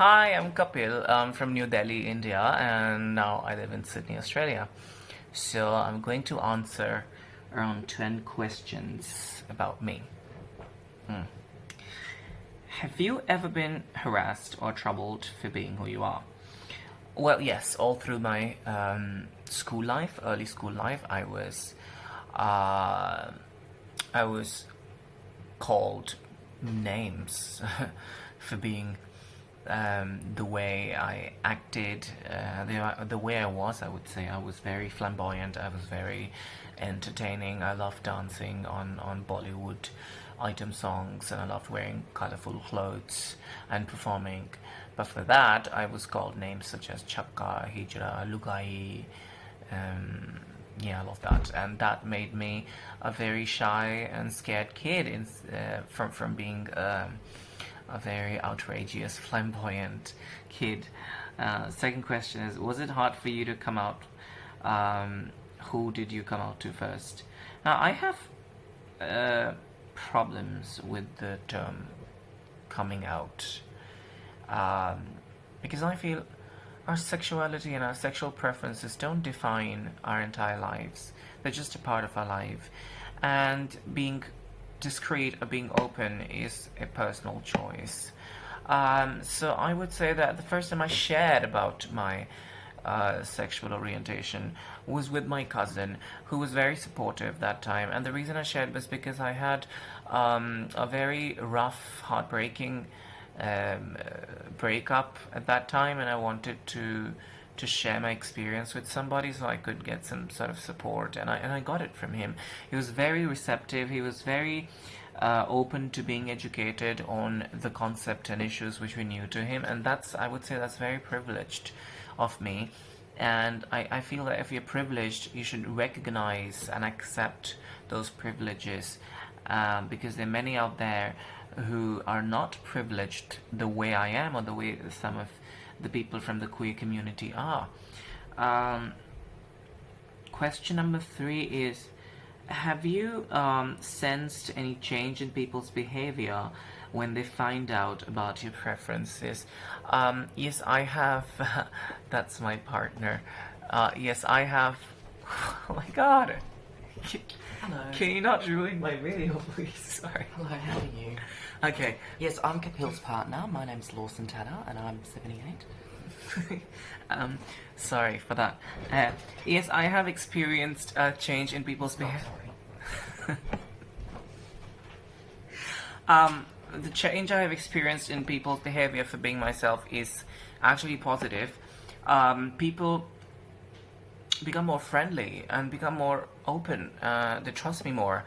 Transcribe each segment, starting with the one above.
Hi, I'm Kapil. I'm from New Delhi, India, and now I live in Sydney, Australia. So I'm going to answer around 10 questions about me. Have you ever been harassed or troubled for being who you are? Well, yes, all through my school life, early school life, uh, I was called names for being the way I acted, the way I would say. I was very flamboyant, I was very entertaining. I loved dancing on Bollywood item songs, and I loved wearing colorful clothes and performing. But for that, I was called names such as Chakka, Hijra, Lugai. Yeah, I love that, and that made me a very shy and scared kid from being a very outrageous, flamboyant kid. Second question is, was it hard for you to come out? Who did you come out to first? Now, I have problems with the term coming out, because I feel our sexuality and our sexual preferences don't define our entire lives. They're just a part of our life. And being discreet or being open is a personal choice. So I would say that the first time I shared about my sexual orientation was with my cousin, who was very supportive that time. And the reason I shared was because I had a very rough, heartbreaking breakup at that time, and I wanted to share my experience with somebody so I could get some sort of support, and I got it from him. He was very receptive. He was very open to being educated on the concept and issues which were new to him, and I would say that's very privileged of me. And I feel that if you're privileged, you should recognize and accept those privileges, because there are many out there who are not privileged the way I am, or the way some of the people from the queer community are. Question number 3 is, have you sensed any change in people's behavior when they find out about your preferences? Yes, I have. That's my partner. Yes, I have. Oh my god. Hello. Can you not ruin my video, please? Sorry. Hello, how are you? Okay. Yes, I'm Kapil's partner. My name's Lawson Tatter, and I'm 78. Sorry for that. Yes, I have experienced a change in people's behavior. The change I have experienced in people's behavior for being myself is actually positive. People become more friendly and become more open. They trust me more,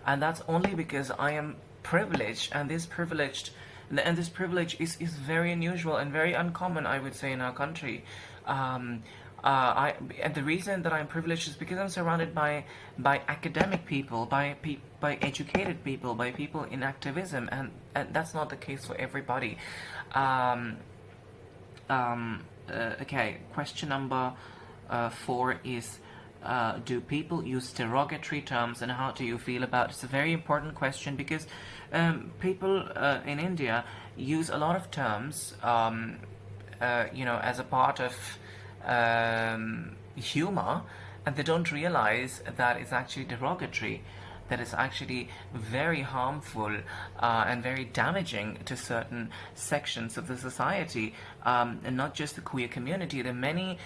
and that's only because I am privileged, and this privilege is very unusual and very uncommon, I would say, in our country. And the reason that I'm privileged is because I'm surrounded by academic people, by educated people, by people in activism, and that's not the case for everybody. Okay, question number 4 is, do people use derogatory terms, and how do you feel about it? It's a very important question, because people in India use a lot of terms, as a part of humor, and they don't realize that it's actually derogatory, that is actually very harmful and very damaging to certain sections of the society, and not just the queer community. There are many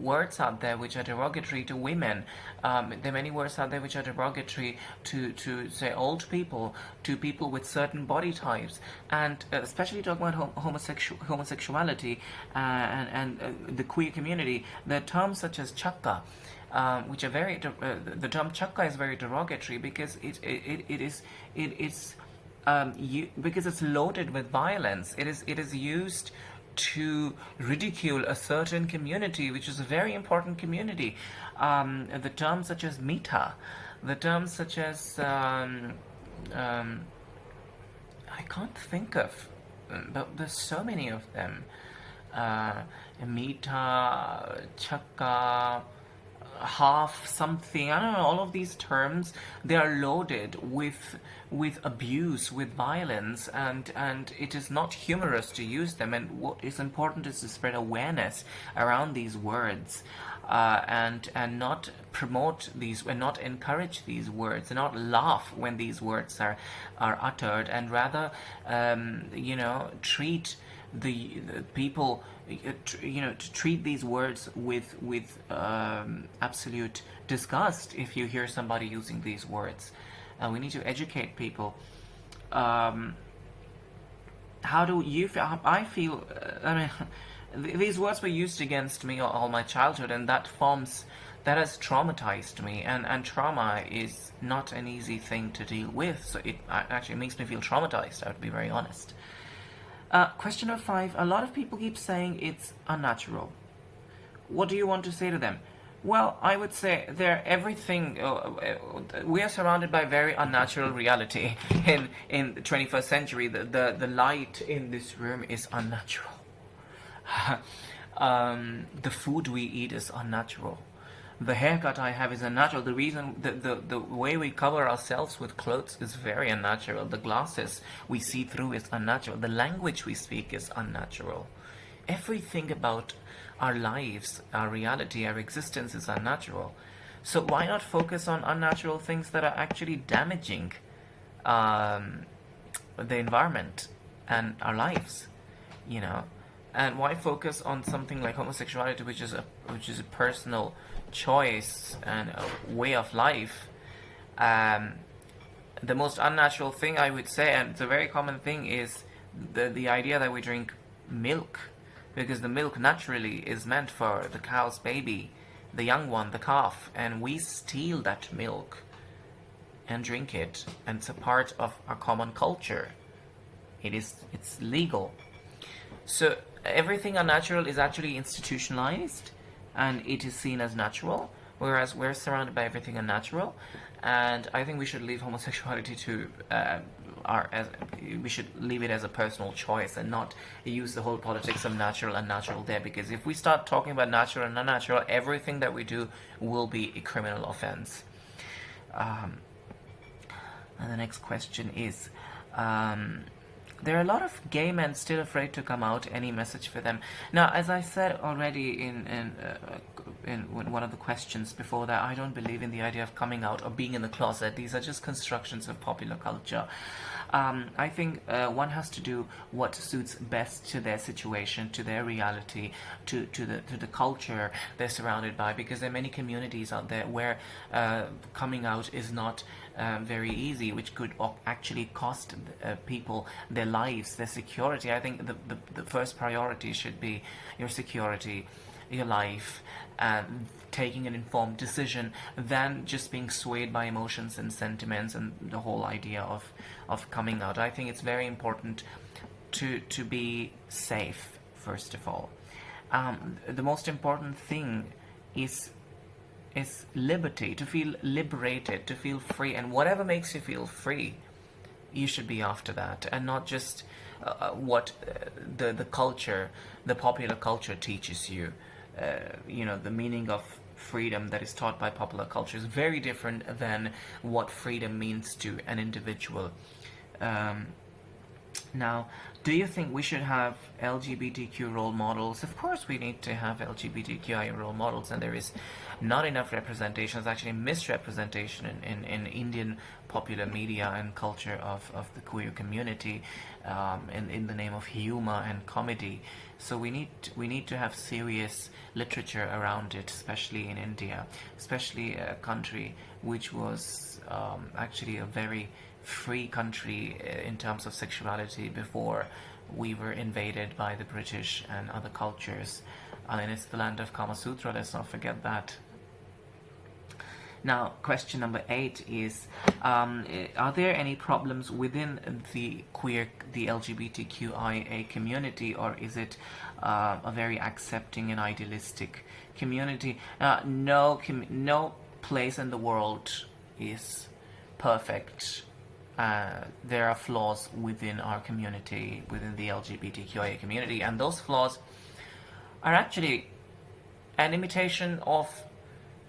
words out there which are derogatory to women. There are many words out there which are derogatory to say, old people, to people with certain body types, and especially talking about homosexuality and the queer community. There are terms such as chakka, which are very the term chakka is very derogatory, because because it's loaded with violence. It is used to ridicule a certain community, which is a very important community. The terms such as mita, the terms such as I can't think of, but there's so many of them. Mita, chakka, half something. I don't know. All of these terms, they are loaded with abuse, with violence, and it is not humorous to use them. And what is important is to spread awareness around these words, and not promote these, and not encourage these words, and not laugh when these words are uttered, and rather treat the people, to treat these words with absolute disgust if you hear somebody using these words. We need to educate people. How do you feel? I feel, these words were used against me all my childhood, and that has traumatized me, and trauma is not an easy thing to deal with, so it actually makes me feel traumatized, I have to be very honest. Question number 5. A lot of people keep saying it's unnatural. What do you want to say to them? Well, I would say we are surrounded by very unnatural reality in the 21st century. The light in this room is unnatural. The food we eat is unnatural. The haircut I have is unnatural. The reason the way we cover ourselves with clothes is very unnatural. The glasses we see through is unnatural. The language we speak is unnatural. Everything about our lives, our reality, our existence is unnatural. So why not focus on unnatural things that are actually damaging the environment and our lives, And why focus on something like homosexuality, which is a personal choice and a way of life? The most unnatural thing, I would say, and it's a very common thing, is the idea that we drink milk, because the milk naturally is meant for the cow's baby, the young one, the calf, and we steal that milk and drink it, and it's a part of our common culture. It's legal. So everything unnatural is actually institutionalized, and it is seen as natural, whereas we're surrounded by everything unnatural. And I think we should leave homosexuality to we should leave it as a personal choice, and not use the whole politics of natural and unnatural there, because if we start talking about natural and unnatural, everything that we do will be a criminal offense. And the next question is, there are a lot of gay men still afraid to come out. Any message for them? Now, as I said already in one of the questions before that, I don't believe in the idea of coming out or being in the closet. These are just constructions of popular culture. I think one has to do what suits best to their situation, to their reality, to the culture they're surrounded by, because there are many communities out there where coming out is not very easy, which could actually cost people their lives, their security. I think the first priority should be your security, your life, taking an informed decision, than just being swayed by emotions and sentiments and the whole idea of coming out. I think it's very important to be safe, first of all. The most important thing is liberty, to feel liberated, to feel free, and whatever makes you feel free, you should be after that, and not just what the culture, the popular culture teaches you. The meaning of freedom that is taught by popular culture is very different than what freedom means to an individual. Now, do you think we should have LGBTQ role models? Of course we need to have LGBTQIA role models, and there is not enough representation. It's actually misrepresentation in Indian popular media and culture of the queer community, in the name of humor and comedy. So we need to have serious literature around it, especially in India, especially a country which was actually a very free country in terms of sexuality before we were invaded by the British and other cultures. And it's the land of Kama Sutra, let's not forget that. Now, question number 8 is, are there any problems within the LGBTQIA community, or is it a very accepting and idealistic community? No place in the world is perfect. There are flaws within our community, within the LGBTQIA community, and those flaws are actually an imitation of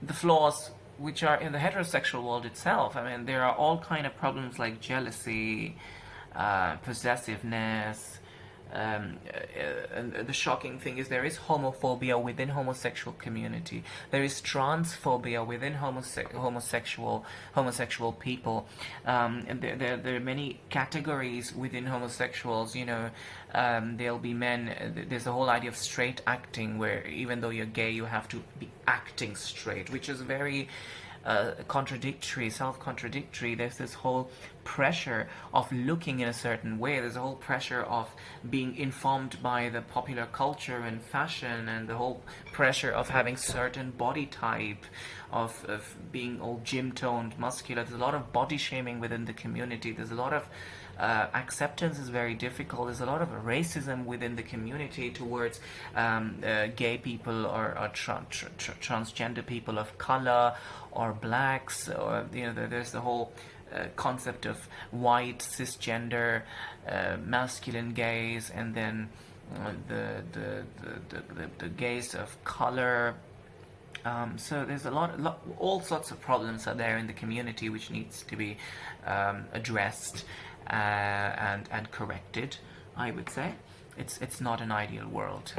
the flaws which are in the heterosexual world itself. I mean, there are all kind of problems like jealousy, possessiveness. And the shocking thing is there is homophobia within homosexual community. There is transphobia within homosexual people. And there are many categories within homosexuals. You know, there'll be men. There's the whole idea of straight acting, where even though you're gay, you have to be acting straight, which is very contradictory, self-contradictory. There's this whole pressure of looking in a certain way. There's a whole pressure of being informed by the popular culture and fashion, and the whole pressure of having certain body type, of being all gym-toned, muscular. There's a lot of body shaming within the community. There's a lot of acceptance is very difficult. There's a lot of racism within the community towards gay people or transgender people of color or blacks, or you know, there's the whole concept of white cisgender masculine gays, and then the gays of color. So there's all sorts of problems are there in the community which needs to be addressed and corrected. I would say it's not an ideal world.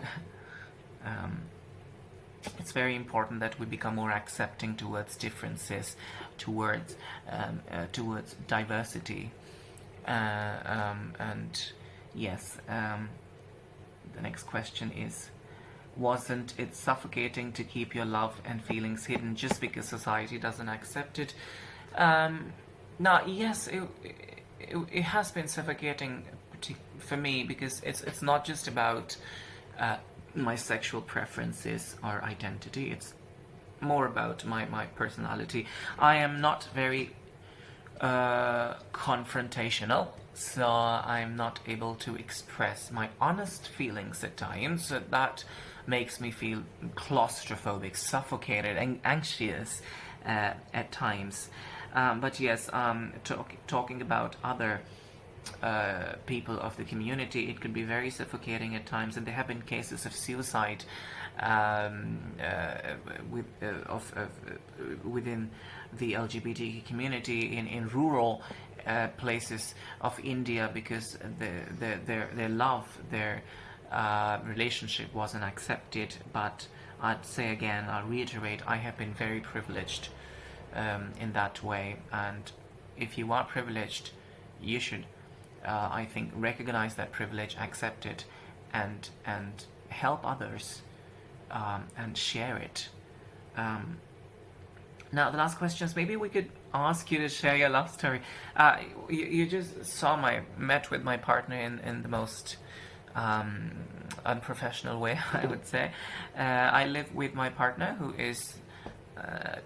It's very important that we become more accepting towards differences, towards diversity, and yes. The next question is: wasn't it suffocating to keep your love and feelings hidden just because society doesn't accept it? Now, yes, it has been suffocating for me, because it's not just about my sexual preferences or identity. It's more about my personality. I am not very confrontational, so I'm not able to express my honest feelings at times. So that makes me feel claustrophobic, suffocated, and anxious at times. But yes, talking about other people of the community, it could be very suffocating at times, and there have been cases of suicide within the LGBT community in rural places of India, because their love, their relationship wasn't accepted. But I'd say again, I'll reiterate, I have been very privileged in that way, and if you are privileged, you should I think recognize that privilege, accept it, and help others, and share it. Now the last question is, maybe we could ask you to share your love story. You just saw met with my partner in the most unprofessional way, I would say. I live with my partner, who is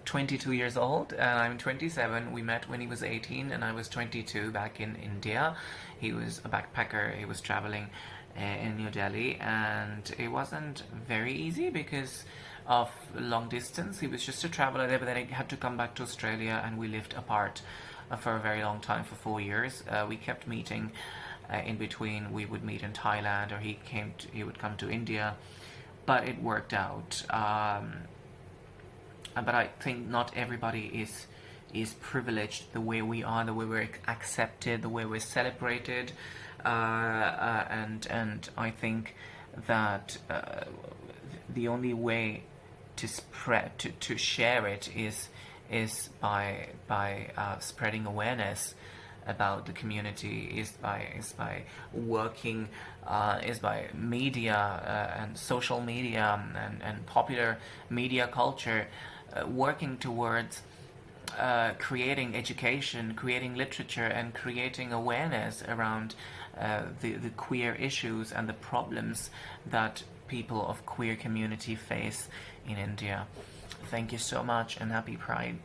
22 years old, and I'm 27. We met when he was 18 and I was 22 back in India. He was a backpacker. He was traveling in New Delhi, and it wasn't very easy because of long distance. He was just a traveler there, but then he had to come back to Australia, and we lived apart for a very long time, for 4 years. We kept meeting in between. We would meet in Thailand, or he would come to India, but it worked out. But I think not everybody is privileged the way we are, the way we're accepted, the way we're celebrated, and I think that the only way to share it is by spreading awareness about the community, is by working, is by media and social media and popular media culture, working towards creating education, creating literature, and creating awareness around the queer issues and the problems that people of queer community face in India. Thank you so much, and happy Pride.